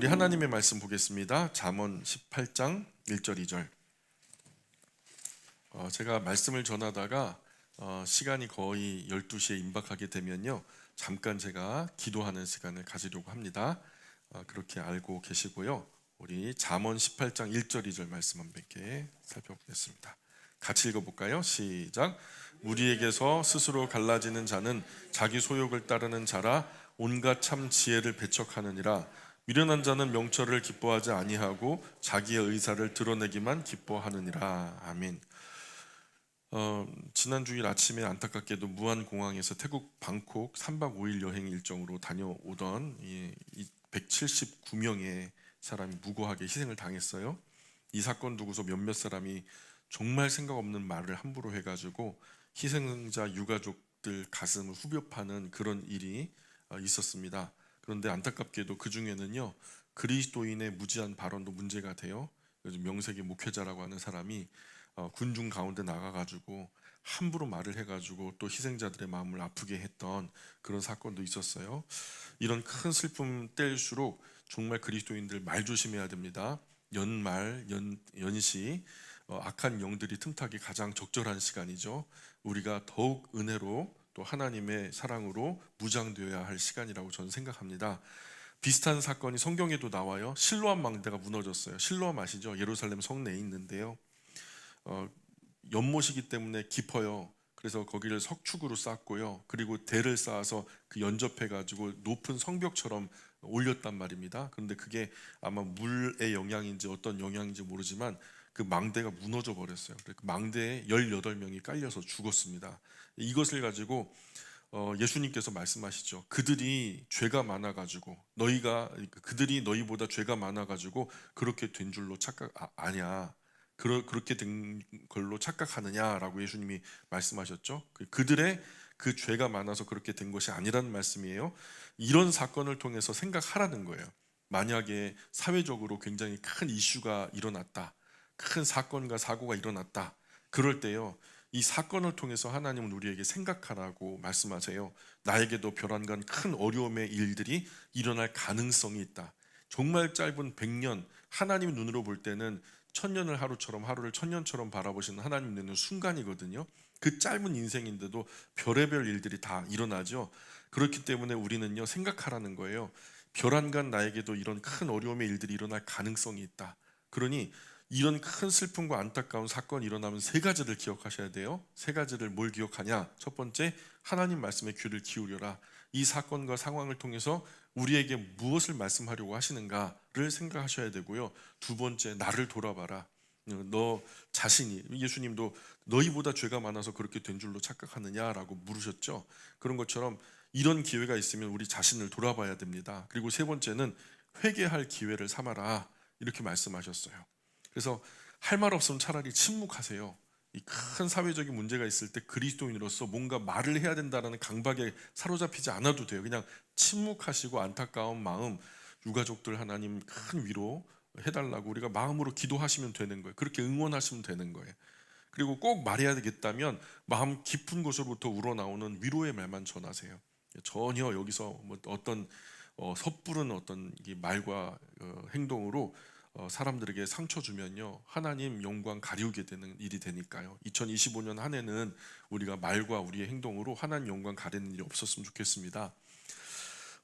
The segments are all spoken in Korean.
우리 하나님의 말씀 보겠습니다. 잠언 18장 1절 2절. 제가 말씀을 전하다가 시간이 거의 12시에 임박하게 되면요, 잠깐 제가 기도하는 시간을 가지려고 합니다. 그렇게 알고 계시고요. 우리 잠언 18장 1절 2절 말씀 한 몇 개 살펴보겠습니다. 같이 읽어볼까요? 시작. 무리에게서 스스로 갈라지는 자는 자기 소욕을 따르는 자라 온갖 참 지혜를 배척하느니라. 미련한 자는 명철을 기뻐하지 아니하고 자기의 의사를 드러내기만 기뻐하느니라. 아멘. 지난 주일 아침에 안타깝게도 무안공항에서 태국 방콕 3박 5일 여행 일정으로 다녀오던 179명의 사람이 무고하게 희생을 당했어요. 이 사건 두고서 몇몇 사람이 정말 생각 없는 말을 함부로 해가지고 희생자 유가족들 가슴을 후벼 파는 그런 일이 있었습니다. 그런데 안타깝게도 그 중에는요, 그리스도인의 무지한 발언도 문제가 돼요. 요즘 명색의 목회자라고 하는 사람이 군중 가운데 나가가지고 함부로 말을 해가지고 또 희생자들의 마음을 아프게 했던 그런 사건도 있었어요. 이런 큰 슬픔 때일수록 정말 그리스도인들 말 조심해야 됩니다. 연말, 연시, 악한 영들이 틈타기 가장 적절한 시간이죠. 우리가 더욱 은혜로 또 하나님의 사랑으로 무장되어야 할 시간이라고 저는 생각합니다. 비슷한 사건이 성경에도 나와요. 실로암 망대가 무너졌어요. 실로암 아시죠? 예루살렘 성내에 있는데요. 연못이기 때문에 깊어요. 그래서 거기를 석축으로 쌓고요. 그리고 대를 쌓아서 그 연접해가지고 높은 성벽처럼 올렸단 말입니다. 그런데 그게 아마 물의 영향인지 어떤 영향인지 모르지만 그 망대가 무너져 버렸어요. 그 망대에 18명이 깔려서 죽었습니다. 이것을 가지고 예수님께서 말씀하시죠. 그들이 죄가 많아가지고 그들이 너희보다 죄가 많아가지고 그렇게 된 줄로 아냐. 그렇게 된 걸로 착각하느냐라고 예수님이 말씀하셨죠. 그들의 그 죄가 많아서 그렇게 된 것이 아니라는 말씀이에요. 이런 사건을 통해서 생각하라는 거예요. 만약에 사회적으로 굉장히 큰 이슈가 일어났다, 큰 사건과 사고가 일어났다, 그럴 때요, 이 사건을 통해서 하나님은 우리에게 생각하라고 말씀하세요. 나에게도 벼랑간 큰 어려움의 일들이 일어날 가능성이 있다. 정말 짧은 100년, 하나님 눈으로 볼 때는 천년을 하루처럼, 하루를 천년처럼 바라보시는 하나님 눈은 순간이거든요. 그 짧은 인생인데도 별의별 일들이 다 일어나죠. 그렇기 때문에 우리는요, 생각하라는 거예요. 벼랑간 나에게도 이런 큰 어려움의 일들이 일어날 가능성이 있다. 그러니 이런 큰 슬픔과 안타까운 사건이 일어나면 세 가지를 기억하셔야 돼요. 세 가지를 뭘 기억하냐? 첫 번째, 하나님 말씀에 귀를 기울여라. 이 사건과 상황을 통해서 우리에게 무엇을 말씀하려고 하시는가를 생각하셔야 되고요. 두 번째, 나를 돌아봐라. 너 자신이, 예수님도 너희보다 죄가 많아서 그렇게 된 줄로 착각하느냐라고 물으셨죠. 그런 것처럼 이런 기회가 있으면 우리 자신을 돌아봐야 됩니다. 그리고 세 번째는 회개할 기회를 삼아라, 이렇게 말씀하셨어요. 그래서 할 말 없으면 차라리 침묵하세요. 이 큰 사회적인 문제가 있을 때 그리스도인으로서 뭔가 말을 해야 된다는 강박에 사로잡히지 않아도 돼요. 그냥 침묵하시고 안타까운 마음, 유가족들 하나님 큰 위로 해달라고 우리가 마음으로 기도하시면 되는 거예요. 그렇게 응원하시면 되는 거예요. 그리고 꼭 말해야 되겠다면 마음 깊은 곳으로부터 우러나오는 위로의 말만 전하세요. 전혀 여기서 뭐 어떤 섣부른 어떤 말과 행동으로 사람들에게 상처 주면요, 하나님 영광 가리우게 되는 일이 되니까요. 2025년 한 해는 우리가 말과 우리의 행동으로 하나님 영광 가리는 일이 없었으면 좋겠습니다.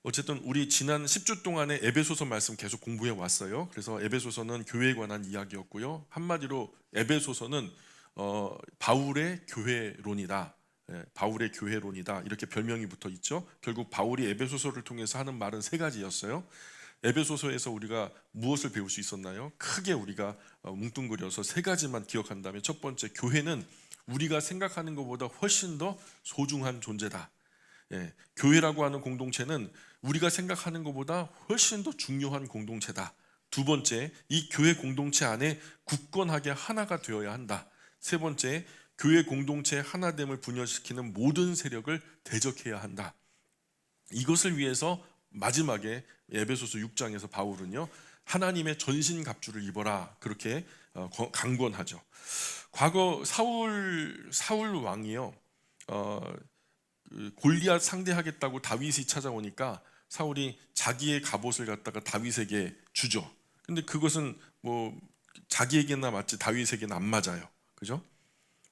어쨌든 우리 지난 10주 동안에 에베소서 말씀 계속 공부해 왔어요. 그래서 에베소서는 교회에 관한 이야기였고요. 한마디로 에베소서는 바울의 교회론이다. 바울의 교회론이다, 이렇게 별명이 붙어 있죠. 결국 바울이 에베소서를 통해서 하는 말은 세 가지였어요. 에베소서에서 우리가 무엇을 배울 수 있었나요? 크게 우리가 뭉뚱그려서 세 가지만 기억한다면, 첫 번째, 교회는 우리가 생각하는 것보다 훨씬 더 소중한 존재다. 교회라고 하는 공동체는 우리가 생각하는 것보다 훨씬 더 중요한 공동체다. 두 번째, 이 교회 공동체 안에 굳건하게 하나가 되어야 한다. 세 번째, 교회 공동체의 하나됨을 분열시키는 모든 세력을 대적해야 한다. 이것을 위해서 마지막에 에베소서 6장에서 바울은요, 하나님의 전신갑주를 입어라, 그렇게 강권하죠. 과거 사울 왕이요, 골리앗 상대하겠다고 다윗이 찾아오니까 사울이 자기의 갑옷을 갖다가 다윗에게 주죠. 근데 그것은 뭐 자기에게나 맞지 다윗에게는 안 맞아요. 그죠?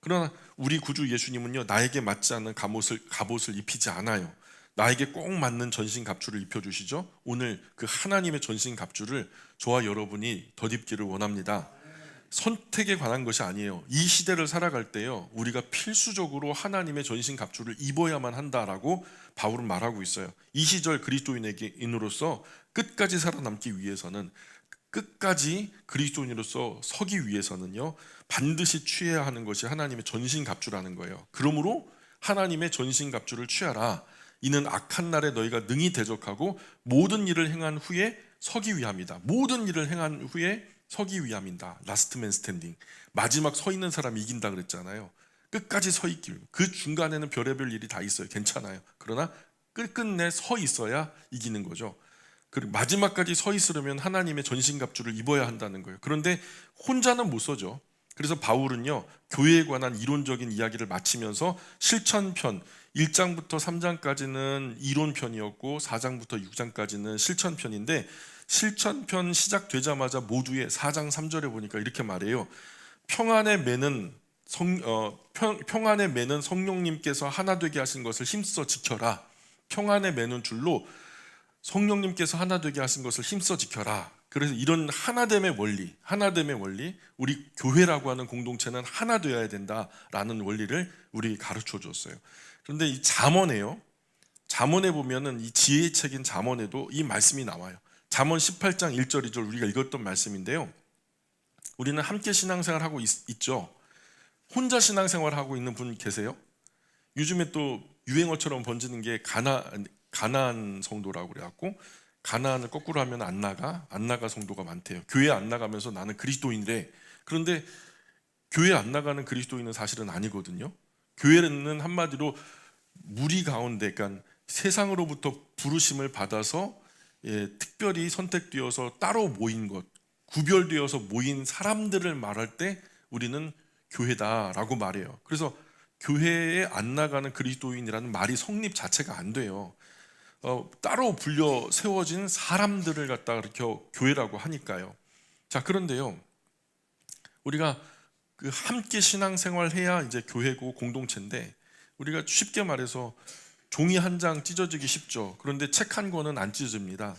그러나 우리 구주 예수님은요, 나에게 맞지 않는 갑옷을 입히지 않아요. 나에게 꼭 맞는 전신 갑주를 입혀주시죠. 오늘 그 하나님의 전신 갑주를 저와 여러분이 덧입기를 원합니다. 선택에 관한 것이 아니에요. 이 시대를 살아갈 때요, 우리가 필수적으로 하나님의 전신 갑주를 입어야만 한다라고 바울은 말하고 있어요. 이 시절 그리스도인으로서 끝까지 살아남기 위해서는, 끝까지 그리스도인으로서 서기 위해서는요, 반드시 취해야 하는 것이 하나님의 전신 갑주라는 거예요. 그러므로 하나님의 전신 갑주를 취하라. 이는 악한 날에 너희가 능히 대적하고 모든 일을 행한 후에 서기 위함이다. 모든 일을 행한 후에 서기 위함이다. 라스트맨 스탠딩. 마지막 서 있는 사람이 이긴다 그랬잖아요. 끝까지 서 있길. 그 중간에는 별의별 일이 다 있어요. 괜찮아요. 그러나 끝끝내 서 있어야 이기는 거죠. 그리고 마지막까지 서 있으려면 하나님의 전신갑주를 입어야 한다는 거예요. 그런데 혼자는 못 서죠. 그래서 바울은요, 교회에 관한 이론적인 이야기를 마치면서 실천편 1장부터 3장까지는 이론편이었고 4장부터 6장까지는 실천편인데, 실천편 시작되자마자 모두의 4장 3절에 보니까 이렇게 말해요. 평안의 매는 성령님께서 하나 되게 하신 것을 힘써 지켜라. 평안의 매는 줄로 성령님께서 하나 되게 하신 것을 힘써 지켜라. 그래서 이런 하나됨의 원리, 우리 교회라고 하는 공동체는 하나 되어야 된다라는 원리를 우리 가르쳐 줬어요. 그런데 이 잠언에 보면은, 이 지혜의 책인 잠언에도 이 말씀이 나와요. 잠언 18장 1절 2절 우리가 읽었던 말씀인데요, 우리는 함께 신앙생활하고 있죠. 혼자 신앙생활하고 있는 분 계세요? 요즘에 또 유행어처럼 번지는 게 가나안 성도라고 그래갖고, 가나안을 거꾸로 하면 안 나가 성도가 많대요. 교회 안 나가면서 나는 그리스도인이래. 그런데 교회 안 나가는 그리스도인은 사실은 아니거든요. 교회는 한마디로 무리 가운데, 그러니까 세상으로부터 부르심을 받아서 특별히 선택되어서 따로 모인 것, 구별되어서 모인 사람들을 말할 때 우리는 교회다라고 말해요. 그래서 교회에 안 나가는 그리스도인이라는 말이 성립 자체가 안 돼요. 따로 불려 세워진 사람들을 갖다가 이렇게 교회라고 하니까요. 자, 그런데요, 우리가 그 함께 신앙생활 해야 이제 교회고 공동체인데, 우리가 쉽게 말해서 종이 한 장 찢어지기 쉽죠. 그런데 책 한 권은 안 찢어집니다.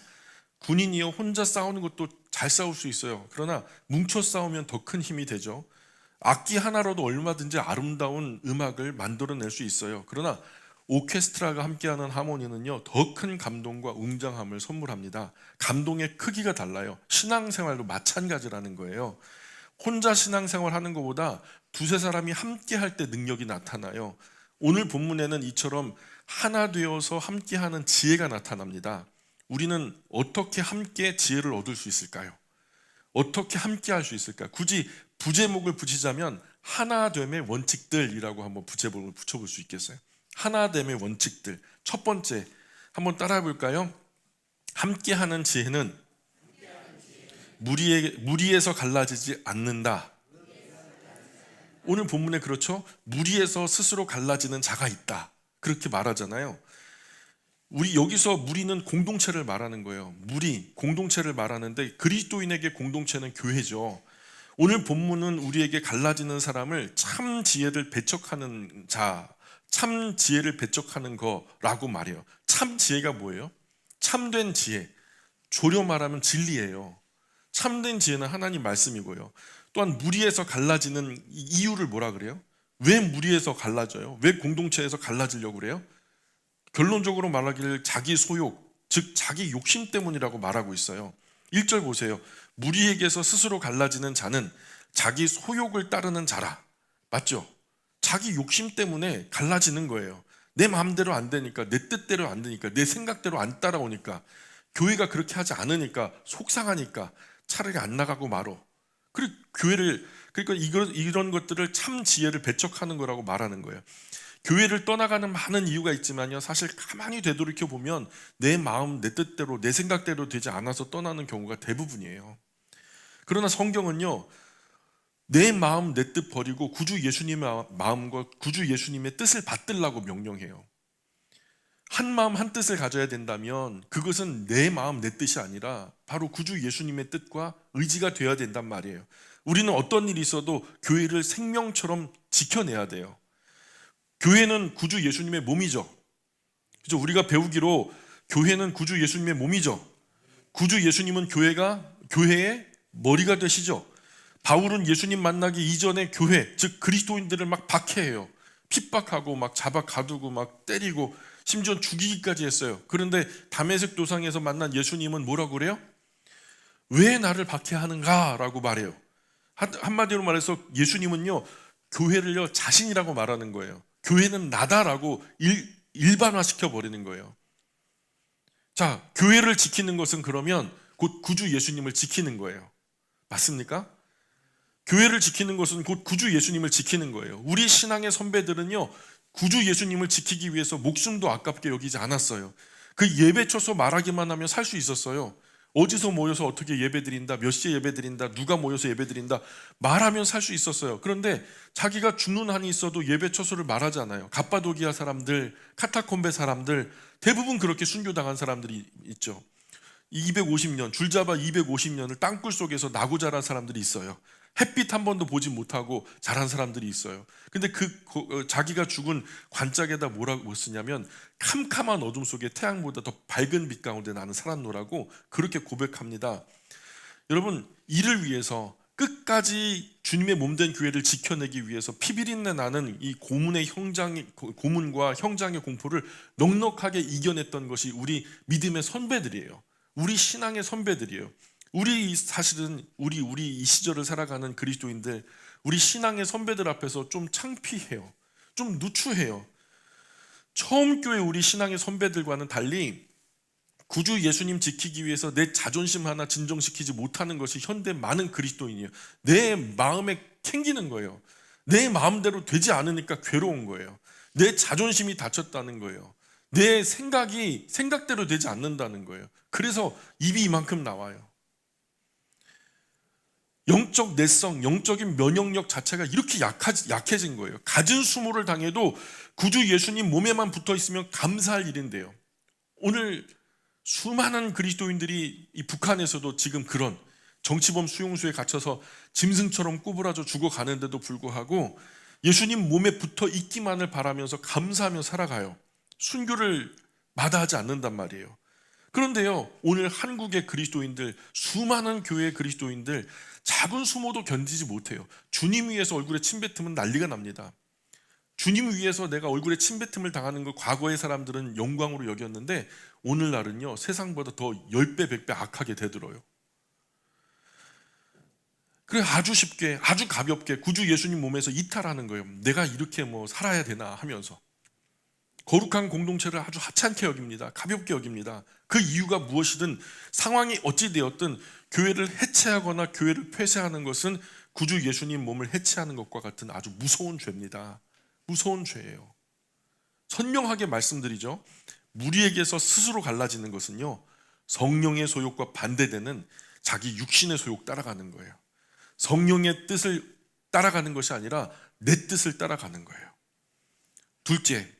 군인이요, 혼자 싸우는 것도 잘 싸울 수 있어요. 그러나 뭉쳐 싸우면 더 큰 힘이 되죠. 악기 하나로도 얼마든지 아름다운 음악을 만들어낼 수 있어요. 그러나 오케스트라가 함께하는 하모니는요, 더 큰 감동과 웅장함을 선물합니다. 감동의 크기가 달라요. 신앙생활도 마찬가지라는 거예요. 혼자 신앙생활 하는 것보다 두세 사람이 함께 할 때 능력이 나타나요. 오늘 본문에는 이처럼 하나 되어서 함께하는 지혜가 나타납니다. 우리는 어떻게 함께 지혜를 얻을 수 있을까요? 어떻게 함께 할 수 있을까요? 굳이 부제목을 붙이자면 하나됨의 원칙들이라고 한번 부제목을 붙여볼 수 있겠어요? 하나됨의 원칙들. 첫 번째, 한번 따라해 볼까요? 함께하는 지혜는 무리에서 갈라지지 않는다. 오늘 본문에 그렇죠? 무리에서 스스로 갈라지는 자가 있다, 그렇게 말하잖아요. 우리 여기서 무리는 공동체를 말하는 거예요. 공동체를 말하는데, 그리스도인에게 공동체는 교회죠. 오늘 본문은 우리에게 갈라지는 사람을 참 지혜를 배척하는 자, 참 지혜를 배척하는 거라고 말해요. 참 지혜가 뭐예요? 참된 지혜, 조려 말하면 진리예요. 참된 지혜는 하나님 말씀이고요. 또한 무리에서 갈라지는 이유를 뭐라 그래요? 왜 무리에서 갈라져요? 왜 공동체에서 갈라지려고 그래요? 결론적으로 말하기를 자기 소욕, 즉 자기 욕심 때문이라고 말하고 있어요. 1절 보세요. 무리에게서 스스로 갈라지는 자는 자기 소욕을 따르는 자라. 맞죠? 자기 욕심 때문에 갈라지는 거예요. 내 마음대로 안 되니까, 내 뜻대로 안 되니까, 내 생각대로 안 따라오니까, 교회가 그렇게 하지 않으니까 속상하니까 차라리 안 나가고 말어. 그리고 그러니까 이런 것들을 참 지혜를 배척하는 거라고 말하는 거예요. 교회를 떠나가는 많은 이유가 있지만요, 사실 가만히 되돌이켜 보면 내 마음, 내 뜻대로, 내 생각대로 되지 않아서 떠나는 경우가 대부분이에요. 그러나 성경은요, 내 마음, 내 뜻 버리고 구주 예수님의 마음과 구주 예수님의 뜻을 받들라고 명령해요. 한 마음 한 뜻을 가져야 된다면 그것은 내 마음 내 뜻이 아니라 바로 구주 예수님의 뜻과 의지가 되어야 된단 말이에요. 우리는 어떤 일이 있어도 교회를 생명처럼 지켜내야 돼요. 교회는 구주 예수님의 몸이죠. 그죠? 우리가 배우기로 교회는 구주 예수님의 몸이죠. 구주 예수님은 교회의 머리가 되시죠. 바울은 예수님 만나기 이전에 교회, 즉 그리스도인들을 막 박해해요. 핍박하고 막 잡아 가두고 막 때리고 심지어 죽이기까지 했어요. 그런데 다메섹 도상에서 만난 예수님은 뭐라고 그래요? 왜 나를 박해하는가? 라고 말해요. 한마디로 말해서 예수님은요, 교회를요 자신이라고 말하는 거예요. 교회는 나다라고 일반화시켜 버리는 거예요. 자, 교회를 지키는 것은 그러면 곧 구주 예수님을 지키는 거예요. 맞습니까? 교회를 지키는 것은 곧 구주 예수님을 지키는 거예요. 우리 신앙의 선배들은요, 구주 예수님을 지키기 위해서 목숨도 아깝게 여기지 않았어요. 그 예배 쳐서 말하기만 하면 살 수 있었어요. 어디서 모여서 어떻게 예배 드린다, 몇 시에 예배 드린다, 누가 모여서 예배 드린다 말하면 살 수 있었어요. 그런데 자기가 죽는 한이 있어도 예배 처소를 말하잖아요. 갑바도기아 사람들, 카타콤베 사람들 대부분 그렇게 순교당한 사람들이 있죠. 250년, 줄잡아 250년을 땅굴 속에서 나고 자란 사람들이 있어요. 햇빛 한 번도 보지 못하고 자란 사람들이 있어요. 근데 자기가 죽은 관짝에다 뭐라고 쓰냐면 캄캄한 어둠 속에 태양보다 더 밝은 빛 가운데 나는 살았노라고 그렇게 고백합니다. 여러분, 이를 위해서 끝까지 주님의 몸된 교회를 지켜내기 위해서 피비린내 나는 이 고문과 형장의 공포를 넉넉하게 이겨냈던 것이 우리 믿음의 선배들이에요. 우리 신앙의 선배들이에요. 사실은 우리 이 시절을 살아가는 그리스도인들, 우리 신앙의 선배들 앞에서 좀 창피해요. 좀 누추해요. 처음 교회 우리 신앙의 선배들과는 달리 구주 예수님 지키기 위해서 내 자존심 하나 진정시키지 못하는 것이 현대 많은 그리스도인이에요. 내 마음에 캥기는 거예요. 내 마음대로 되지 않으니까 괴로운 거예요. 내 자존심이 다쳤다는 거예요. 내 생각이 생각대로 되지 않는다는 거예요. 그래서 입이 이만큼 나와요. 영적 내성, 영적인 면역력 자체가 이렇게 약해진 거예요. 갖은 수모를 당해도 구주 예수님 몸에만 붙어 있으면 감사할 일인데요. 오늘 수많은 그리스도인들이 이 북한에서도 지금 그런 정치범 수용소에 갇혀서 짐승처럼 구부러져 죽어가는데도 불구하고 예수님 몸에 붙어 있기만을 바라면서 감사하며 살아가요. 순교를 마다하지 않는단 말이에요. 그런데요, 오늘 한국의 그리스도인들, 수많은 교회의 그리스도인들 작은 수모도 견디지 못해요. 주님 위해서 얼굴에 침 뱉으면 난리가 납니다. 주님 위해서 내가 얼굴에 침 뱉음을 당하는 걸 과거의 사람들은 영광으로 여겼는데 오늘날은요, 세상보다 더 10배, 100배 악하게 되들어요. 그래, 아주 쉽게, 아주 가볍게 구주 예수님 몸에서 이탈하는 거예요. 내가 이렇게 살아야 되나 하면서. 거룩한 공동체를 아주 하찮게 여깁니다. 가볍게 여깁니다. 그 이유가 무엇이든 상황이 어찌 되었든 교회를 해체하거나 교회를 폐쇄하는 것은 구주 예수님 몸을 해체하는 것과 같은 아주 무서운 죄입니다. 무서운 죄예요. 선명하게 말씀드리죠. 무리에게서 스스로 갈라지는 것은요, 성령의 소욕과 반대되는 자기 육신의 소욕 따라가는 거예요. 성령의 뜻을 따라가는 것이 아니라 내 뜻을 따라가는 거예요. 둘째,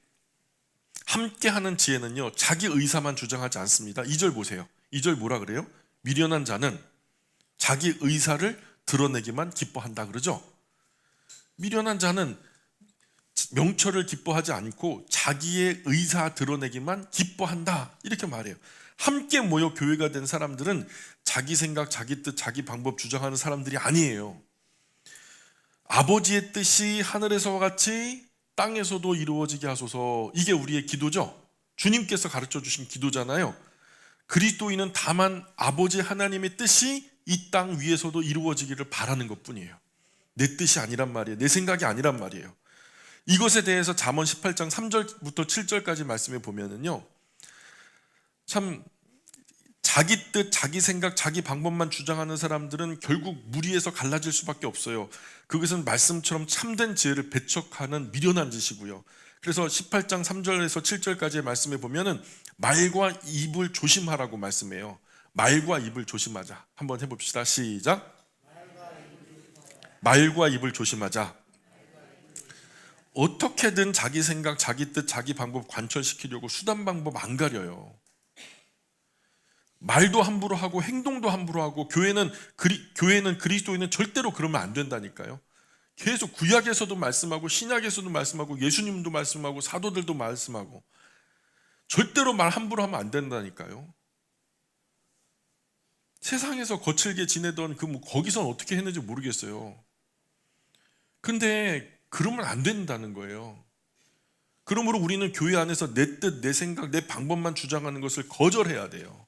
함께하는 지혜는요, 자기 의사만 주장하지 않습니다. 2절 보세요. 2절 뭐라 그래요? 미련한 자는 자기 의사를 드러내기만 기뻐한다 그러죠. 미련한 자는 명철을 기뻐하지 않고 자기의 의사 드러내기만 기뻐한다 이렇게 말해요. 함께 모여 교회가 된 사람들은 자기 생각, 자기 뜻, 자기 방법 주장하는 사람들이 아니에요. 아버지의 뜻이 하늘에서와 같이 땅에서도 이루어지게 하소서. 이게 우리의 기도죠. 주님께서 가르쳐 주신 기도잖아요. 그리스도인은 다만 아버지 하나님의 뜻이 이 땅 위에서도 이루어지기를 바라는 것뿐이에요. 내 뜻이 아니란 말이에요. 내 생각이 아니란 말이에요. 이것에 대해서 잠언 18장 3절부터 7절까지 말씀해 보면은요, 참 자기 뜻, 자기 생각, 자기 방법만 주장하는 사람들은 결국 무리에서 갈라질 수밖에 없어요. 그것은 말씀처럼 참된 지혜를 배척하는 미련한 짓이고요. 그래서 18장 3절에서 7절까지의 말씀에 보면은 말과 입을 조심하라고 말씀해요. 말과 입을 조심하자. 한번 해봅시다. 시작. 말과 입을 조심하자. 어떻게든 자기 생각, 자기 뜻, 자기 방법 관철시키려고 수단 방법 안 가려요. 말도 함부로 하고 행동도 함부로 하고 교회는 그리스도인은 절대로 그러면 안 된다니까요. 계속 구약에서도 말씀하고 신약에서도 말씀하고 예수님도 말씀하고 사도들도 말씀하고 절대로 말 함부로 하면 안 된다니까요. 세상에서 거칠게 지내던 거기선 어떻게 했는지 모르겠어요. 근데 그러면 안 된다는 거예요. 그러므로 우리는 교회 안에서 내 뜻, 내 생각, 내 방법만 주장하는 것을 거절해야 돼요.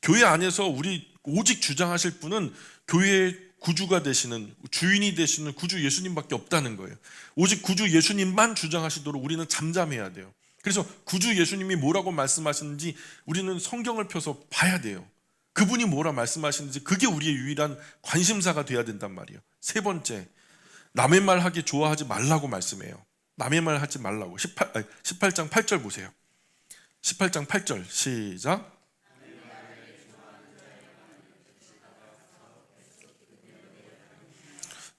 교회 안에서 우리 오직 주장하실 분은 교회의 구주가 되시는, 주인이 되시는 구주 예수님밖에 없다는 거예요. 오직 구주 예수님만 주장하시도록 우리는 잠잠해야 돼요. 그래서 구주 예수님이 뭐라고 말씀하시는지 우리는 성경을 펴서 봐야 돼요. 그분이 뭐라 말씀하시는지 그게 우리의 유일한 관심사가 돼야 된단 말이에요. 세 번째, 남의 말 하기 좋아하지 말라고 말씀해요. 남의 말 하지 말라고. 18장 8절 보세요. 18장 8절 시작.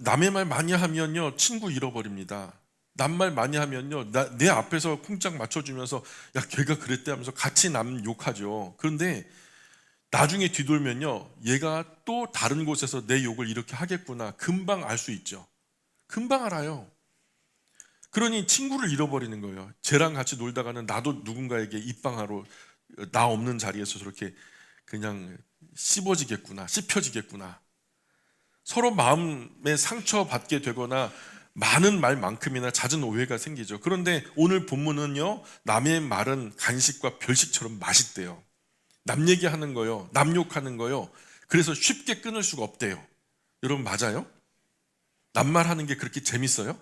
남의 말 많이 하면요 친구 잃어버립니다. 남 말 많이 하면요 내 앞에서 쿵짝 맞춰주면서 야 걔가 그랬대 하면서 같이 남 욕하죠. 그런데 나중에 뒤돌면요 얘가 또 다른 곳에서 내 욕을 이렇게 하겠구나 금방 알 수 있죠. 금방 알아요. 그러니 친구를 잃어버리는 거예요. 쟤랑 같이 놀다가는 나도 누군가에게 입방하러 나 없는 자리에서 저렇게 그냥 씹혀지겠구나. 서로 마음에 상처받게 되거나 많은 말만큼이나 잦은 오해가 생기죠. 그런데 오늘 본문은요 남의 말은 간식과 별식처럼 맛있대요. 남 얘기하는 거요, 남 욕하는 거요. 그래서 쉽게 끊을 수가 없대요. 여러분 맞아요? 남말하는 게 그렇게 재밌어요?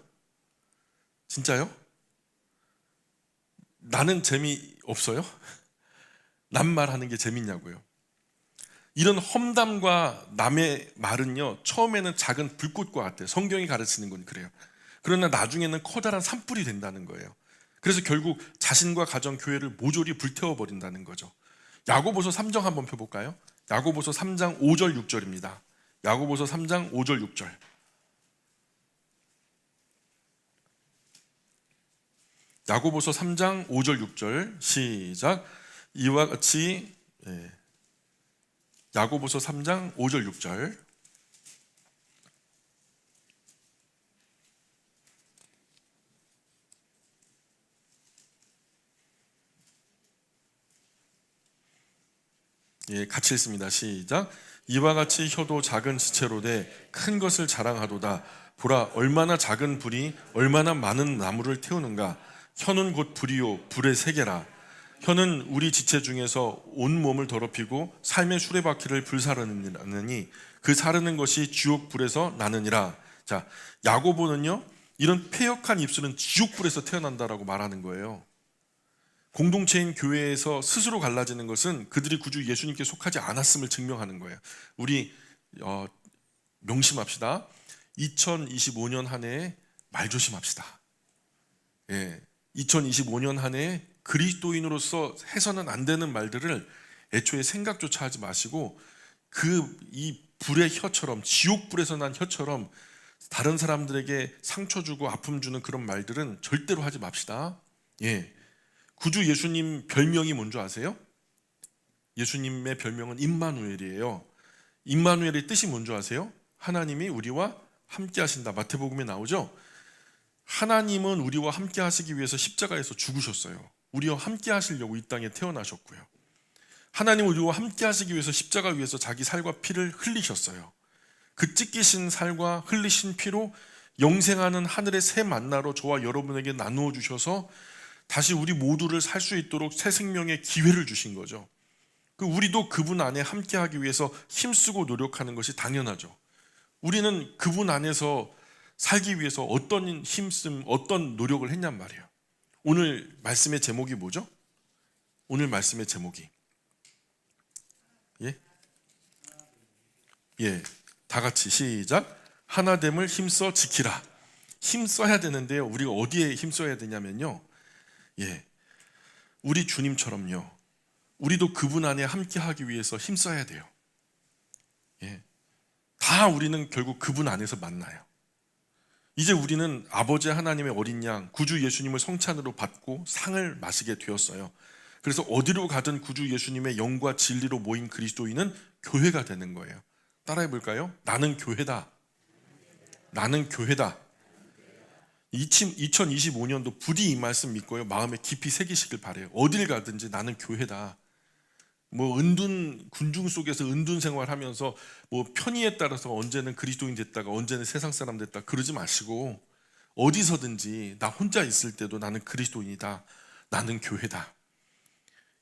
진짜요? 나는 재미없어요? 남말하는 게 재밌냐고요. 이런 험담과 남의 말은요 처음에는 작은 불꽃과 같아요. 성경이 가르치는 건 그래요. 그러나 나중에는 커다란 산불이 된다는 거예요. 그래서 결국 자신과 가정, 교회를 모조리 불태워버린다는 거죠. 야고보서 3장 한번 펴볼까요? 야고보서 3장 5절 6절입니다. 야고보서 3장 5절 6절. 야고보서 3장 5절 6절 시작. 이와 같이 야고보서 3장 5절 6절. 같이 읽습니다. 시작. 이와 같이 혀도 작은 지체로 돼 큰 것을 자랑하도다. 보라 얼마나 작은 불이 얼마나 많은 나무를 태우는가. 혀는 곧 불이요 불의 세계라. 혀는 우리 지체 중에서 온 몸을 더럽히고 삶의 수레바퀴를 불사르느니 그 사르는 것이 지옥 불에서 나느니라. 자, 야고보는요 이런 패역한 입술은 지옥 불에서 태어난다라고 말하는 거예요. 공동체인 교회에서 스스로 갈라지는 것은 그들이 구주 예수님께 속하지 않았음을 증명하는 거예요. 우리 명심합시다. 2025년 한 해에 말 조심합시다. 2025년 한 해에 그리스도인으로서 해서는 안 되는 말들을 애초에 생각조차 하지 마시고 이 불의 혀처럼 지옥 불에서 난 혀처럼 다른 사람들에게 상처 주고 아픔 주는 그런 말들은 절대로 하지 맙시다. 구주 예수님 별명이 뭔지 아세요? 예수님의 별명은 임마누엘이에요. 임마누엘의 뜻이 뭔지 아세요? 하나님이 우리와 함께 하신다. 마태복음에 나오죠? 하나님은 우리와 함께 하시기 위해서 십자가에서 죽으셨어요. 우리와 함께 하시려고 이 땅에 태어나셨고요. 하나님은 우리와 함께 하시기 위해서 십자가 위에서 자기 살과 피를 흘리셨어요. 그 찢기신 살과 흘리신 피로 영생하는 하늘의 새 만나로 저와 여러분에게 나누어 주셔서 다시 우리 모두를 살 수 있도록 새 생명의 기회를 주신 거죠. 우리도 그분 안에 함께 하기 위해서 힘쓰고 노력하는 것이 당연하죠. 우리는 그분 안에서 살기 위해서 어떤 힘씀, 어떤 노력을 했냔 말이에요. 오늘 말씀의 제목이 뭐죠? 오늘 말씀의 제목이 다 같이 시작. 하나됨을 힘써 지키라. 힘써야 되는데요. 우리가 어디에 힘써야 되냐면요. 우리 주님처럼요. 우리도 그분 안에 함께 하기 위해서 힘써야 돼요. 다 우리는 결국 그분 안에서 만나요. 이제 우리는 아버지 하나님의 어린 양 구주 예수님을 성찬으로 받고 상을 마시게 되었어요. 그래서 어디로 가든 구주 예수님의 영과 진리로 모인 그리스도인은 교회가 되는 거예요. 따라해 볼까요? 나는 교회다. 나는 교회다. 2025년도 부디 이 말씀 믿고요, 마음에 깊이 새기시길 바래요. 어딜 가든지 나는 교회다. 뭐 은둔 군중 속에서 은둔 생활하면서 뭐 편의에 따라서 언제는 그리스도인 됐다가 언제는 세상 사람 됐다 그러지 마시고, 어디서든지 나 혼자 있을 때도 나는 그리스도인이다. 나는 교회다.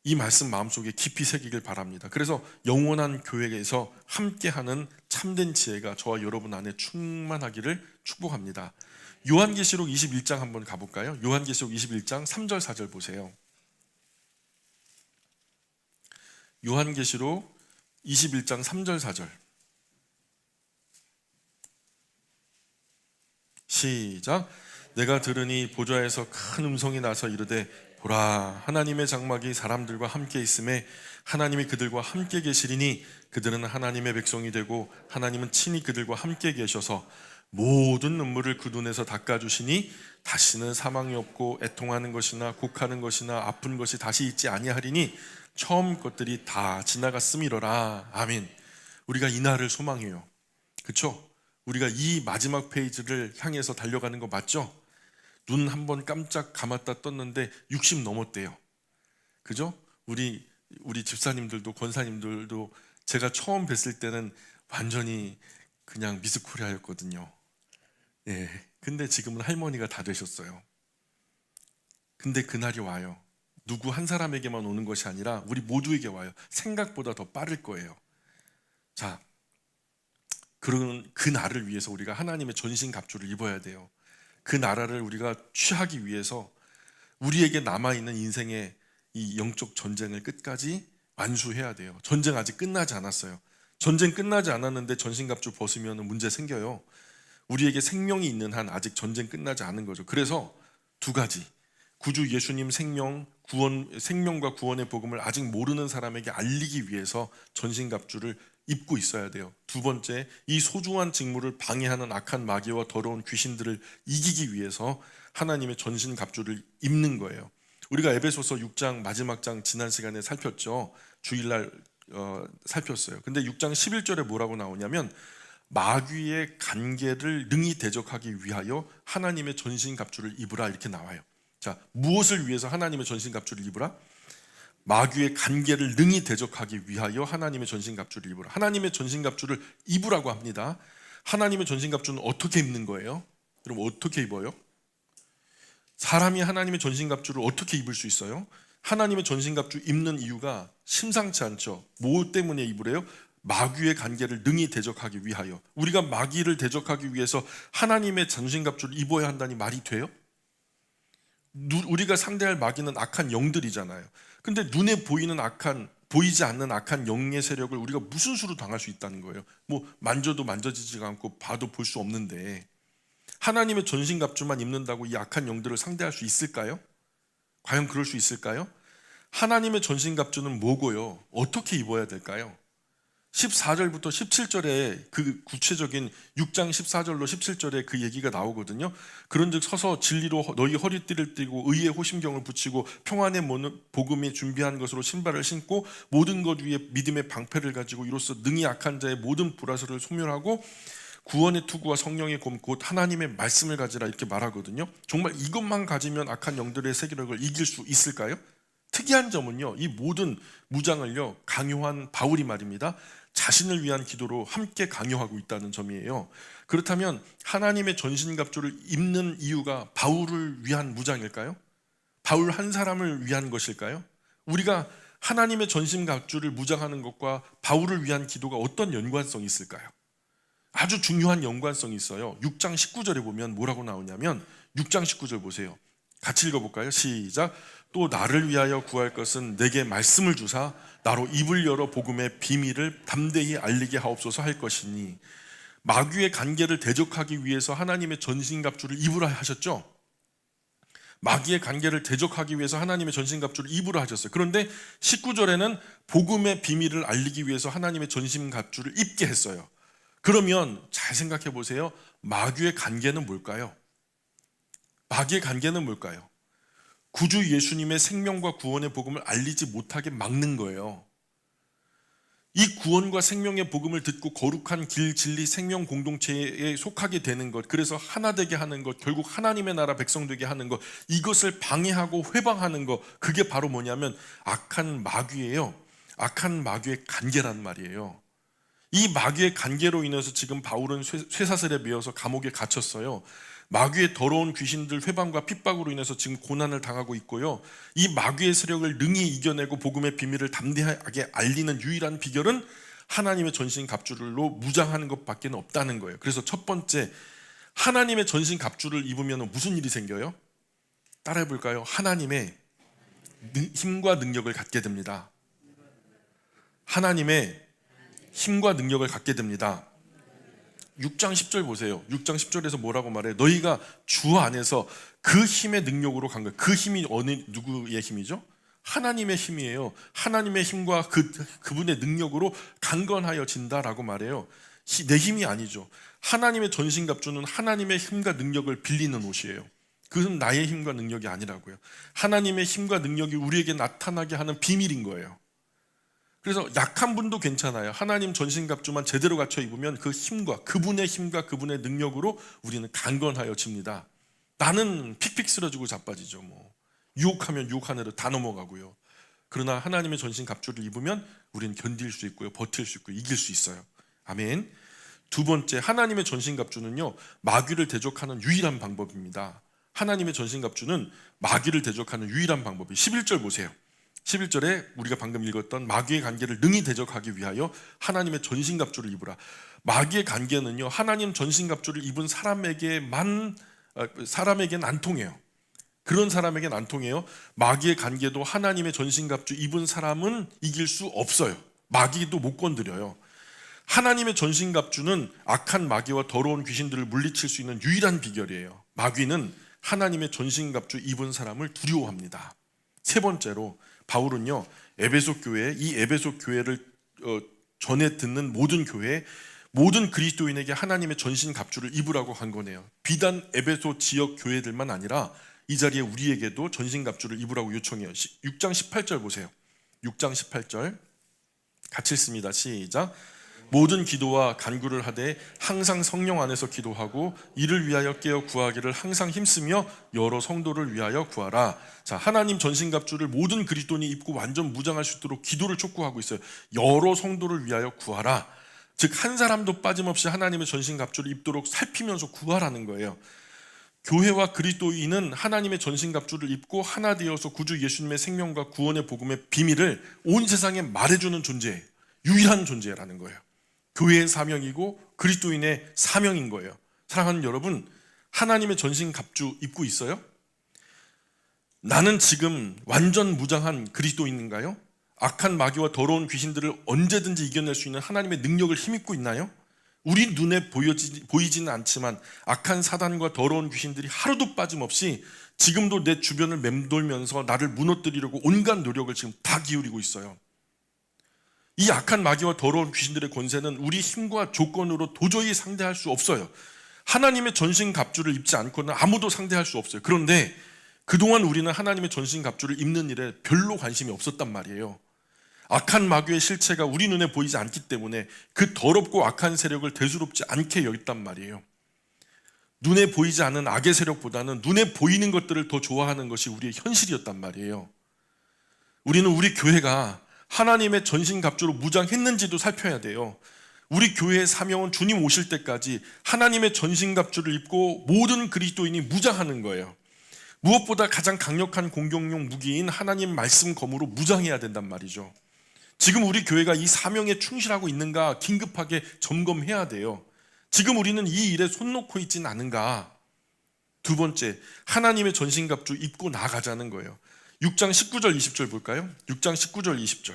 이 말씀 마음속에 깊이 새기길 바랍니다. 그래서 영원한 교회에서 함께하는 참된 지혜가 저와 여러분 안에 충만하기를 축복합니다. 요한계시록 21장 한번 가볼까요? 요한계시록 21장 3절 4절 보세요. 요한계시록 21장 3절 4절 시작. 내가 들으니 보좌에서 큰 음성이 나서 이르되 보라, 하나님의 장막이 사람들과 함께 있음에 하나님이 그들과 함께 계시리니 그들은 하나님의 백성이 되고 하나님은 친히 그들과 함께 계셔서 모든 눈물을 그 눈에서 닦아주시니 다시는 사망이 없고 애통하는 것이나 곡하는 것이나 아픈 것이 다시 있지 아니하리니 처음 것들이 다 지나갔음이로라. 아멘. 우리가 이 날을 소망해요. 그렇죠? 우리가 이 마지막 페이지를 향해서 달려가는 거 맞죠? 눈 한번 깜짝 감았다 떴는데 60 넘었대요. 그죠? 우리 집사님들도 권사님들도 제가 처음 뵀을 때는 완전히 그냥 미스코리아였거든요. 예. 근데 지금은 할머니가 다 되셨어요. 근데 그날이 와요. 누구 한 사람에게만 오는 것이 아니라 우리 모두에게 와요. 생각보다 더 빠를 거예요. 자, 그런 그 날을 위해서 우리가 하나님의 전신갑주를 입어야 돼요. 그 나라를 우리가 취하기 위해서 우리에게 남아있는 인생의 이 영적 전쟁을 끝까지 완수해야 돼요. 전쟁 아직 끝나지 않았어요. 전쟁 끝나지 않았는데 전신갑주 벗으면 문제 생겨요. 우리에게 생명이 있는 한 아직 전쟁 끝나지 않은 거죠. 그래서 두 가지, 구주 예수님 생명과 구원의 복음을 아직 모르는 사람에게 알리기 위해서 전신갑주를 입고 있어야 돼요. 두 번째, 이 소중한 직무를 방해하는 악한 마귀와 더러운 귀신들을 이기기 위해서 하나님의 전신갑주를 입는 거예요. 우리가 에베소서 6장 마지막 장 지난 시간에 살폈죠. 주일날 살폈어요. 근데 6장 11절에 뭐라고 나오냐면 마귀의 간계를 능히 대적하기 위하여 하나님의 전신갑주를 입으라 이렇게 나와요. 자, 무엇을 위해서 하나님의 전신갑주를 입으라? 마귀의 간계를 능히 대적하기 위하여 하나님의 전신갑주를 입으라. 하나님의 전신갑주를 입으라고 합니다. 하나님의 전신갑주는 어떻게 입는 거예요? 여러분 어떻게 입어요? 사람이 하나님의 전신갑주를 어떻게 입을 수 있어요? 하나님의 전신갑주 입는 이유가 심상치 않죠. 뭐 때문에 입으래요? 마귀의 간계를 능히 대적하기 위하여. 우리가 마귀를 대적하기 위해서 하나님의 전신갑주를 입어야 한다니 말이 돼요? 우리가 상대할 마귀는 악한 영들이잖아요. 근데 눈에 보이지 않는 악한 영의 세력을 우리가 무슨 수로 당할 수 있다는 거예요. 뭐 만져도 만져지지가 않고 봐도 볼 수 없는데 하나님의 전신갑주만 입는다고 이 악한 영들을 상대할 수 있을까요? 과연 그럴 수 있을까요? 하나님의 전신갑주는 뭐고요? 어떻게 입어야 될까요? 14절부터 17절에 그 구체적인 6장 14절로 17절에 그 얘기가 나오거든요. 그런즉 서서 진리로 너희 허리띠를 띠고 의의 호심경을 붙이고 평안의 복음이 준비한 것으로 신발을 신고 모든 것 위에 믿음의 방패를 가지고 이로써 능히 악한 자의 모든 불화설을 소멸하고 구원의 투구와 성령의 검 곧 하나님의 말씀을 가지라 이렇게 말하거든요. 정말 이것만 가지면 악한 영들의 세력을 이길 수 있을까요? 특이한 점은요, 이 모든 무장을요 강요한 바울이 말입니다. 자신을 위한 기도로 함께 강요하고 있다는 점이에요. 그렇다면 하나님의 전신갑주를 입는 이유가 바울을 위한 무장일까요? 바울 한 사람을 위한 것일까요? 우리가 하나님의 전신갑주를 무장하는 것과 바울을 위한 기도가 어떤 연관성이 있을까요? 아주 중요한 연관성이 있어요. 6장 19절에 보면 뭐라고 나오냐면 6장 19절 보세요. 같이 읽어볼까요? 시작. 또 나를 위하여 구할 것은 내게 말씀을 주사 나로 입을 열어 복음의 비밀을 담대히 알리게 하옵소서 할 것이니. 마귀의 간계를 대적하기 위해서 하나님의 전신갑주를 입으라 하셨죠. 마귀의 간계를 대적하기 위해서 하나님의 전신갑주를 입으라 하셨어요. 그런데 19절에는 복음의 비밀을 알리기 위해서 하나님의 전신갑주를 입게 했어요. 그러면 잘 생각해 보세요. 마귀의 관계는 뭘까요? 마귀의 관계는 뭘까요? 구주 예수님의 생명과 구원의 복음을 알리지 못하게 막는 거예요. 이 구원과 생명의 복음을 듣고 거룩한 길, 진리, 생명 공동체에 속하게 되는 것, 그래서 하나 되게 하는 것, 결국 하나님의 나라 백성 되게 하는 것, 이것을 방해하고 회방하는 것, 그게 바로 뭐냐면 악한 마귀예요. 악한 마귀의 관계란 말이에요. 이 마귀의 관계로 인해서 지금 바울은 쇠사슬에 매여서 감옥에 갇혔어요. 마귀의 더러운 귀신들 회방과 핍박으로 인해서 지금 고난을 당하고 있고요. 이 마귀의 세력을 능히 이겨내고 복음의 비밀을 담대하게 알리는 유일한 비결은 하나님의 전신 갑주를로 무장하는 것밖에 없다는 거예요. 그래서 첫 번째, 하나님의 전신 갑주를 입으면 무슨 일이 생겨요? 따라해 볼까요? 하나님의 힘과 능력을 갖게 됩니다. 하나님의 힘과 능력을 갖게 됩니다. 6장 10절 보세요. 6장 10절에서 뭐라고 말해요? 너희가 주 안에서 그 힘의 능력으로 간 거예요. 그 힘이 누구의 힘이죠? 하나님의 힘이에요. 하나님의 힘과 그분의 능력으로 강건하여진다라고 말해요. 내 힘이 아니죠. 하나님의 전신갑주는 하나님의 힘과 능력을 빌리는 옷이에요. 그건 나의 힘과 능력이 아니라고요. 하나님의 힘과 능력이 우리에게 나타나게 하는 비밀인 거예요. 그래서 약한 분도 괜찮아요. 하나님 전신갑주만 제대로 갖춰 입으면 그 힘과 그분의 능력으로 우리는 강건하여집니다. 나는 픽픽 쓰러지고 자빠지죠. 유혹하면 유혹한 애로 다 넘어가고요. 그러나 하나님의 전신갑주를 입으면 우리는 견딜 수 있고요, 버틸 수 있고 이길 수 있어요. 아멘. 두 번째, 하나님의 전신갑주는요, 마귀를 대적하는 유일한 방법입니다. 하나님의 전신갑주는 마귀를 대적하는 유일한 방법이 11절 보세요. 11절에 우리가 방금 읽었던 마귀의 관계를 능히 대적하기 위하여 하나님의 전신갑주를 입으라. 마귀의 관계는요, 하나님 전신갑주를 입은 사람에게는 안 통해요. 그런 사람에게는 안 통해요. 마귀의 관계도 하나님의 전신갑주 입은 사람은 이길 수 없어요. 마귀도 못 건드려요. 하나님의 전신갑주는 악한 마귀와 더러운 귀신들을 물리칠 수 있는 유일한 비결이에요. 마귀는 하나님의 전신갑주 입은 사람을 두려워합니다. 세 번째로 바울은요, 에베소 교회, 이 에베소 교회를 전에 듣는 모든 교회, 모든 그리스도인에게 하나님의 전신 갑주를 입으라고 한 거네요. 비단 에베소 지역 교회들만 아니라 이 자리에 우리에게도 전신 갑주를 입으라고 요청해요. 6장 18절 보세요. 6장 18절 같이 읽습니다. 시작. 모든 기도와 간구를 하되 항상 성령 안에서 기도하고 이를 위하여 깨어 구하기를 항상 힘쓰며 여러 성도를 위하여 구하라. 자, 하나님 전신갑주를 모든 그리스도인이 입고 완전 무장할 수 있도록 기도를 촉구하고 있어요. 여러 성도를 위하여 구하라. 즉 한 사람도 빠짐없이 하나님의 전신갑주를 입도록 살피면서 구하라는 거예요. 교회와 그리스도인은 하나님의 전신갑주를 입고 하나 되어서 구주 예수님의 생명과 구원의 복음의 비밀을 온 세상에 말해주는 존재, 유일한 존재라는 거예요. 교회의 사명이고 그리스도인의 사명인 거예요. 사랑하는 여러분, 하나님의 전신갑주 입고 있어요? 나는 지금 완전 무장한 그리스도인인가요? 악한 마귀와 더러운 귀신들을 언제든지 이겨낼 수 있는 하나님의 능력을 힘입고 있나요? 우리 눈에 보이지는 않지만 악한 사단과 더러운 귀신들이 하루도 빠짐없이 지금도 내 주변을 맴돌면서 나를 무너뜨리려고 온갖 노력을 지금 다 기울이고 있어요. 이 악한 마귀와 더러운 귀신들의 권세는 우리 힘과 조건으로 도저히 상대할 수 없어요. 하나님의 전신갑주를 입지 않고는 아무도 상대할 수 없어요. 그런데 그동안 우리는 하나님의 전신갑주를 입는 일에 별로 관심이 없었단 말이에요. 악한 마귀의 실체가 우리 눈에 보이지 않기 때문에 그 더럽고 악한 세력을 대수롭지 않게 여겼단 말이에요. 눈에 보이지 않는 악의 세력보다는 눈에 보이는 것들을 더 좋아하는 것이 우리의 현실이었단 말이에요. 우리는 우리 교회가 하나님의 전신갑주로 무장했는지도 살펴야 돼요. 우리 교회의 사명은 주님 오실 때까지 하나님의 전신갑주를 입고 모든 그리스도인이 무장하는 거예요. 무엇보다 가장 강력한 공격용 무기인 하나님 말씀 검으로 무장해야 된단 말이죠. 지금 우리 교회가 이 사명에 충실하고 있는가 긴급하게 점검해야 돼요. 지금 우리는 이 일에 손 놓고 있지는 않은가. 두 번째, 하나님의 전신갑주 입고 나아가자는 거예요. 6장 19절 20절 볼까요? 6장 19절 20절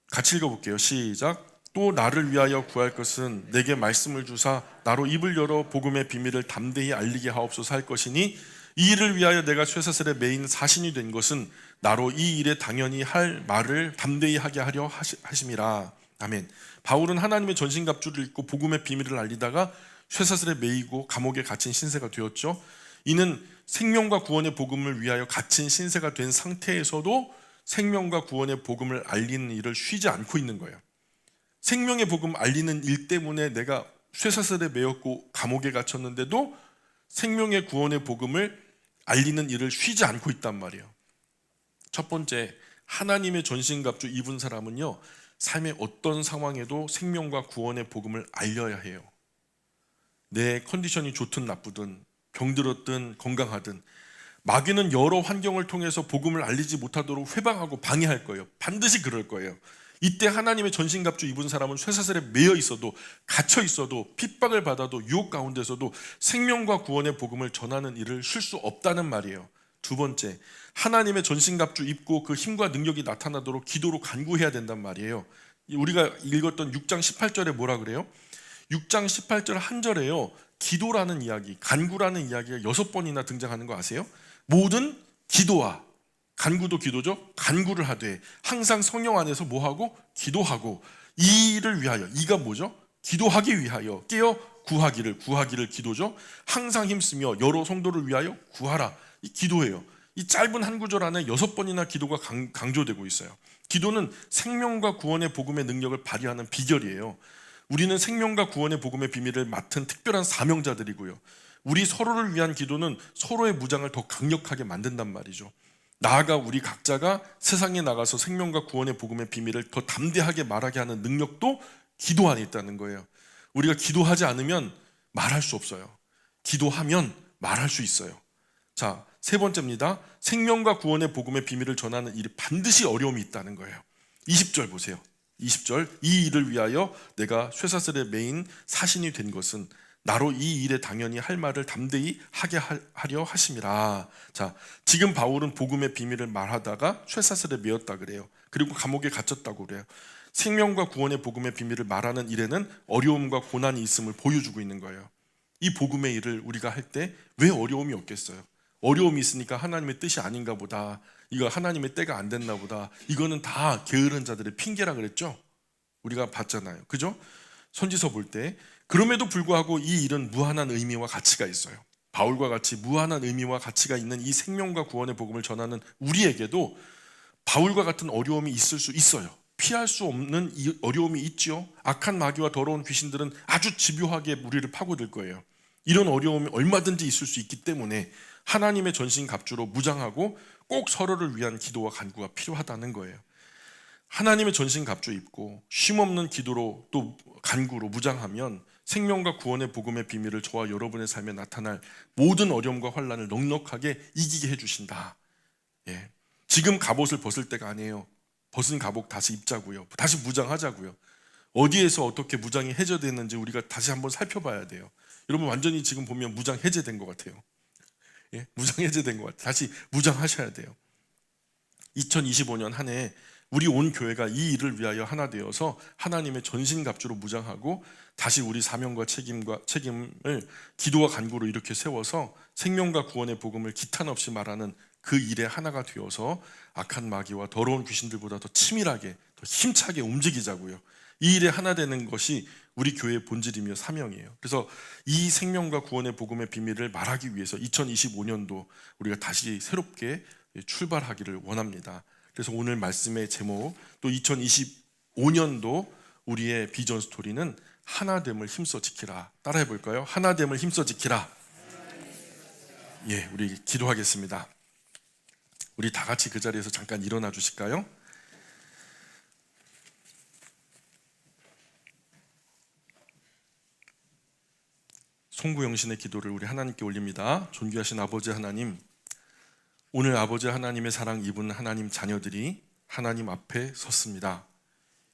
같이 읽어볼게요. 시작. 또 나를 위하여 구할 것은 내게 말씀을 주사 나로 입을 열어 복음의 비밀을 담대히 알리게 하옵소서 할 것이니 이 일을 위하여 내가 쇠사슬에 매인 사신이 된 것은 나로 이 일에 당연히 할 말을 담대히 하게 하려 하심이라. 아멘. 바울은 하나님의 전신갑주를 입고 복음의 비밀을 알리다가 쇠사슬에 매이고 감옥에 갇힌 신세가 되었죠. 이는 생명과 구원의 복음을 위하여 갇힌 신세가 된 상태에서도 생명과 구원의 복음을 알리는 일을 쉬지 않고 있는 거예요. 생명의 복음 알리는 일 때문에 내가 쇠사슬에 매였고 감옥에 갇혔는데도 생명의 구원의 복음을 알리는 일을 쉬지 않고 있단 말이에요. 첫 번째, 하나님의 전신갑주 입은 사람은요, 삶의 어떤 상황에도 생명과 구원의 복음을 알려야 해요. 내 컨디션이 좋든 나쁘든, 병들었든 건강하든, 마귀는 여러 환경을 통해서 복음을 알리지 못하도록 회방하고 방해할 거예요. 반드시 그럴 거예요. 이때 하나님의 전신갑주 입은 사람은 쇠사슬에 매여 있어도, 갇혀 있어도, 핍박을 받아도, 유혹 가운데서도 생명과 구원의 복음을 전하는 일을 쉴 수 없다는 말이에요. 두 번째, 하나님의 전신갑주 입고 그 힘과 능력이 나타나도록 기도로 간구해야 된단 말이에요. 우리가 읽었던 6장 18절에 뭐라 그래요? 6장 18절 한 절에요, 기도라는 이야기, 간구라는 이야기가 6번이나 등장하는 거 아세요? 모든 기도와, 간구도 기도죠. 간구를 하되 항상 성령 안에서 뭐하고? 기도하고, 이 일을 위하여, 이가 뭐죠? 기도하기 위하여 깨어 구하기를 기도죠. 항상 힘쓰며 여러 성도를 위하여 구하라, 이 기도예요. 이 짧은 한 구절 안에 6번이나 기도가 강조되고 있어요. 기도는 생명과 구원의 복음의 능력을 발휘하는 비결이에요. 우리는 생명과 구원의 복음의 비밀을 맡은 특별한 사명자들이고요. 우리 서로를 위한 기도는 서로의 무장을 더 강력하게 만든단 말이죠. 나아가 우리 각자가 세상에 나가서 생명과 구원의 복음의 비밀을 더 담대하게 말하게 하는 능력도 기도 안에 있다는 거예요. 우리가 기도하지 않으면 말할 수 없어요. 기도하면 말할 수 있어요. 자, 세 번째입니다. 생명과 구원의 복음의 비밀을 전하는 일이 반드시 어려움이 있다는 거예요. 20절 보세요. 20절, 이 일을 위하여 내가 쇠사슬에 매인 사신이 된 것은 나로 이 일에 당연히 할 말을 담대히 하게 하려 하심이라. 자, 지금 바울은 복음의 비밀을 말하다가 쇠사슬에 매였다 그래요. 그리고 감옥에 갇혔다고 그래요. 생명과 구원의 복음의 비밀을 말하는 일에는 어려움과 고난이 있음을 보여주고 있는 거예요. 이 복음의 일을 우리가 할 때 왜 어려움이 없겠어요? 어려움이 있으니까 하나님의 뜻이 아닌가 보다, 이거 하나님의 때가 안 됐나 보다, 이거는 다 게으른 자들의 핑계라 그랬죠. 우리가 봤잖아요. 그죠? 선지서 볼 때. 그럼에도 불구하고 이 일은 무한한 의미와 가치가 있어요. 바울과 같이 무한한 의미와 가치가 있는 이 생명과 구원의 복음을 전하는 우리에게도 바울과 같은 어려움이 있을 수 있어요. 피할 수 없는 이 어려움이 있죠. 악한 마귀와 더러운 귀신들은 아주 집요하게 우리를 파고들 거예요. 이런 어려움이 얼마든지 있을 수 있기 때문에 하나님의 전신갑주로 무장하고 꼭 서로를 위한 기도와 간구가 필요하다는 거예요. 하나님의 전신갑주 입고 쉼없는 기도로 또 간구로 무장하면 생명과 구원의 복음의 비밀을 저와 여러분의 삶에 나타날 모든 어려움과 환난을 넉넉하게 이기게 해주신다. 예. 지금 갑옷을 벗을 때가 아니에요. 벗은 갑옷 다시 입자고요. 다시 무장하자고요. 어디에서 어떻게 무장이 해제됐는지 우리가 다시 한번 살펴봐야 돼요. 여러분 완전히 지금 보면 무장 해제된 것 같아요. 예? 무장 해제된 것 같아요. 다시 무장하셔야 돼요. 2025년 한 해 우리 온 교회가 이 일을 위하여 하나 되어서 하나님의 전신갑주로 무장하고 다시 우리 사명과 책임을 기도와 간구로 이렇게 세워서 생명과 구원의 복음을 기탄 없이 말하는 그 일에 하나가 되어서 악한 마귀와 더러운 귀신들보다 더 치밀하게, 더 힘차게 움직이자고요. 이 일에 하나 되는 것이 우리 교회의 본질이며 사명이에요. 그래서 이 생명과 구원의 복음의 비밀을 말하기 위해서 2025년도 우리가 다시 새롭게 출발하기를 원합니다. 그래서 오늘 말씀의 제목, 또 2025년도 우리의 비전 스토리는 하나됨을 힘써 지키라. 따라해 볼까요? 하나됨을 힘써 지키라. 예, 우리 기도하겠습니다. 우리 다 같이 그 자리에서 잠깐 일어나 주실까요? 송구영신의 기도를 우리 하나님께 올립니다. 존귀하신 아버지 하나님, 오늘 아버지 하나님의 사랑 입은 하나님 자녀들이 하나님 앞에 섰습니다.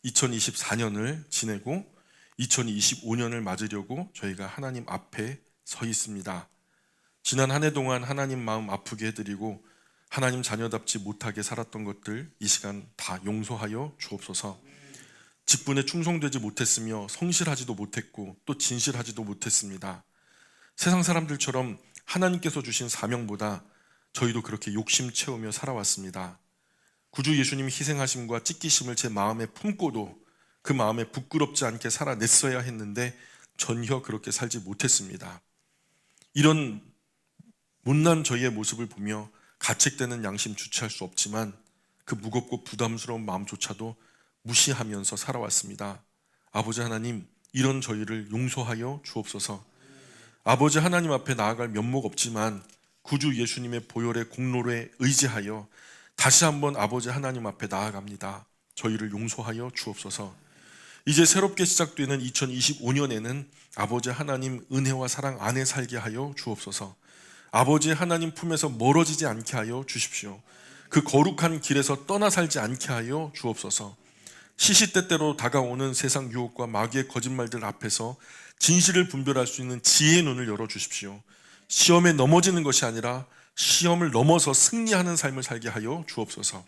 2024년을 지내고 2025년을 맞으려고 저희가 하나님 앞에 서 있습니다. 지난 한 해 동안 하나님 마음 아프게 해드리고 하나님 자녀답지 못하게 살았던 것들 이 시간 다 용서하여 주옵소서. 직분에 충성되지 못했으며 성실하지도 못했고 또 진실하지도 못했습니다. 세상 사람들처럼 하나님께서 주신 사명보다 저희도 그렇게 욕심 채우며 살아왔습니다. 구주 예수님 희생하심과 찢기심을 제 마음에 품고도 그 마음에 부끄럽지 않게 살아냈어야 했는데 전혀 그렇게 살지 못했습니다. 이런 못난 저희의 모습을 보며 가책되는 양심 주체할 수 없지만 그 무겁고 부담스러운 마음조차도 무시하면서 살아왔습니다. 아버지 하나님, 이런 저희를 용서하여 주옵소서. 아버지 하나님 앞에 나아갈 면목 없지만 구주 예수님의 보혈의 공로에 의지하여 다시 한번 아버지 하나님 앞에 나아갑니다. 저희를 용서하여 주옵소서. 이제 새롭게 시작되는 2025년에는 아버지 하나님 은혜와 사랑 안에 살게 하여 주옵소서. 아버지 하나님 품에서 멀어지지 않게 하여 주십시오. 그 거룩한 길에서 떠나 살지 않게 하여 주옵소서. 시시때때로 다가오는 세상 유혹과 마귀의 거짓말들 앞에서 진실을 분별할 수 있는 지혜의 눈을 열어주십시오. 시험에 넘어지는 것이 아니라 시험을 넘어서 승리하는 삶을 살게 하여 주옵소서.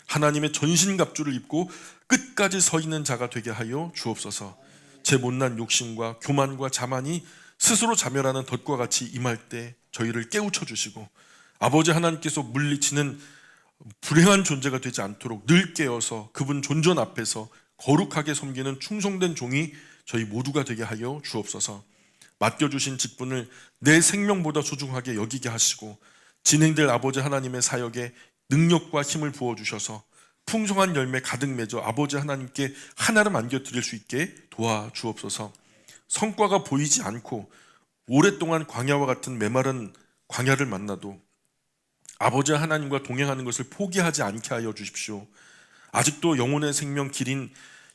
하나님의 전신갑주를 입고 끝까지 서 있는 자가 되게 하여 주옵소서. 제 못난 욕심과 교만과 자만이 스스로 자멸하는 덫과 같이 임할 때 저희를 깨우쳐 주시고 아버지 하나님께서 물리치는 불행한 존재가 되지 않도록 늘 깨어서 그분 존전 앞에서 거룩하게 섬기는 충성된 종이 저희 모두가 되게 하여 주옵소서. 맡겨주신 직분을 내 생명보다 소중하게 여기게 하시고 진행될 아버지 하나님의 사역에 능력과 힘을 부어주셔서 풍성한 열매 가득 맺어 아버지 하나님께 하나를 안겨드릴 수 있게 도와주옵소서. 성과가 보이지 않고 오랫동안 광야와 같은 메마른 광야를 만나도 아버지 하나님과 동행하는 것을 포기하지 않게 하여 주십시오. 아직도 영혼의 생명 길인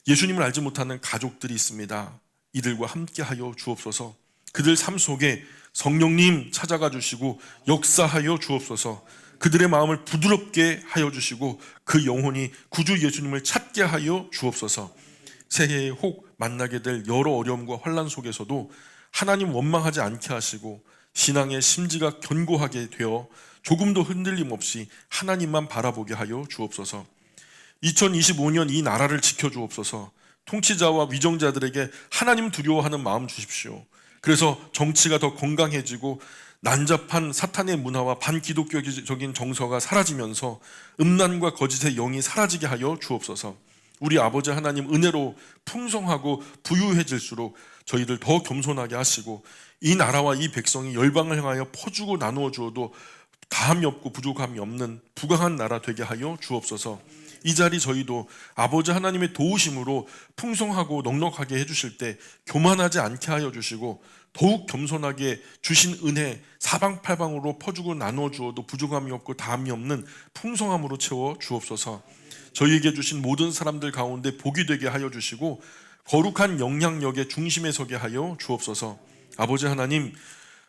예수님을 알지 못하는 가족들이 있습니다. 이들과 함께 하여 주옵소서. 그들 삶 속에 성령님 찾아가 주시고 역사하여 주옵소서. 그들의 마음을 부드럽게 하여 주시고 그 영혼이 구주 예수님을 찾게 하여 주옵소서. 새해에 혹 만나게 될 여러 어려움과 환난 속에서도 하나님 원망하지 않게 하시고 신앙의 심지가 견고하게 되어 조금도 흔들림 없이 하나님만 바라보게 하여 주옵소서. 2025년 이 나라를 지켜주옵소서. 통치자와 위정자들에게 하나님 두려워하는 마음 주십시오. 그래서 정치가 더 건강해지고 난잡한 사탄의 문화와 반기독교적인 정서가 사라지면서 음란과 거짓의 영이 사라지게 하여 주옵소서. 우리 아버지 하나님 은혜로 풍성하고 부유해질수록 저희들 더 겸손하게 하시고 이 나라와 이 백성이 열방을 향하여 퍼주고 나누어 주어도 다함이 없고 부족함이 없는 부강한 나라 되게 하여 주옵소서. 이 자리 저희도 아버지 하나님의 도우심으로 풍성하고 넉넉하게 해주실 때 교만하지 않게 하여 주시고 더욱 겸손하게 주신 은혜 사방팔방으로 퍼주고 나누어 주어도 부족함이 없고 다함이 없는 풍성함으로 채워 주옵소서. 저희에게 주신 모든 사람들 가운데 복이 되게 하여 주시고 거룩한 영향력의 중심에 서게 하여 주옵소서. 아버지 하나님,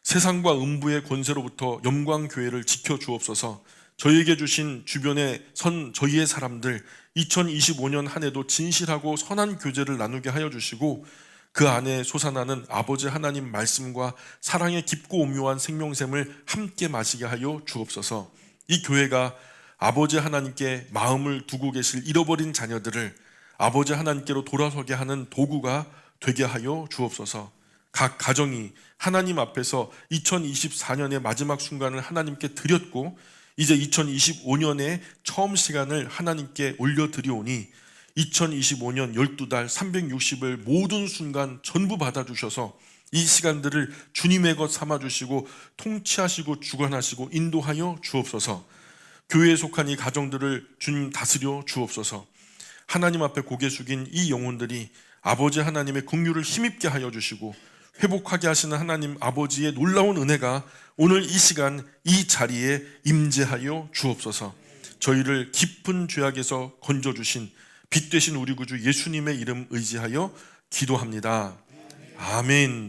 세상과 음부의 권세로부터 영광교회를 지켜 주옵소서. 저희에게 주신 주변에 선 저희의 사람들 2025년 한 해도 진실하고 선한 교제를 나누게 하여 주시고 그 안에 솟아나는 아버지 하나님 말씀과 사랑의 깊고 오묘한 생명샘을 함께 마시게 하여 주옵소서. 이 교회가 아버지 하나님께 마음을 두고 계실 잃어버린 자녀들을 아버지 하나님께로 돌아서게 하는 도구가 되게 하여 주옵소서. 각 가정이 하나님 앞에서 2024년의 마지막 순간을 하나님께 드렸고 이제 2025년의 처음 시간을 하나님께 올려드리오니 2025년 12달 360일 모든 순간 전부 받아주셔서 이 시간들을 주님의 것 삼아주시고 통치하시고 주관하시고 인도하여 주옵소서. 교회에 속한 이 가정들을 주님 다스려 주옵소서. 하나님 앞에 고개 숙인 이 영혼들이 아버지 하나님의 긍휼을 힘입게 하여 주시고 회복하게 하시는 하나님 아버지의 놀라운 은혜가 오늘 이 시간 이 자리에 임재하여 주옵소서. 저희를 깊은 죄악에서 건져주신 빛 되신 우리 구주 예수님의 이름 의지하여 기도합니다. 아멘.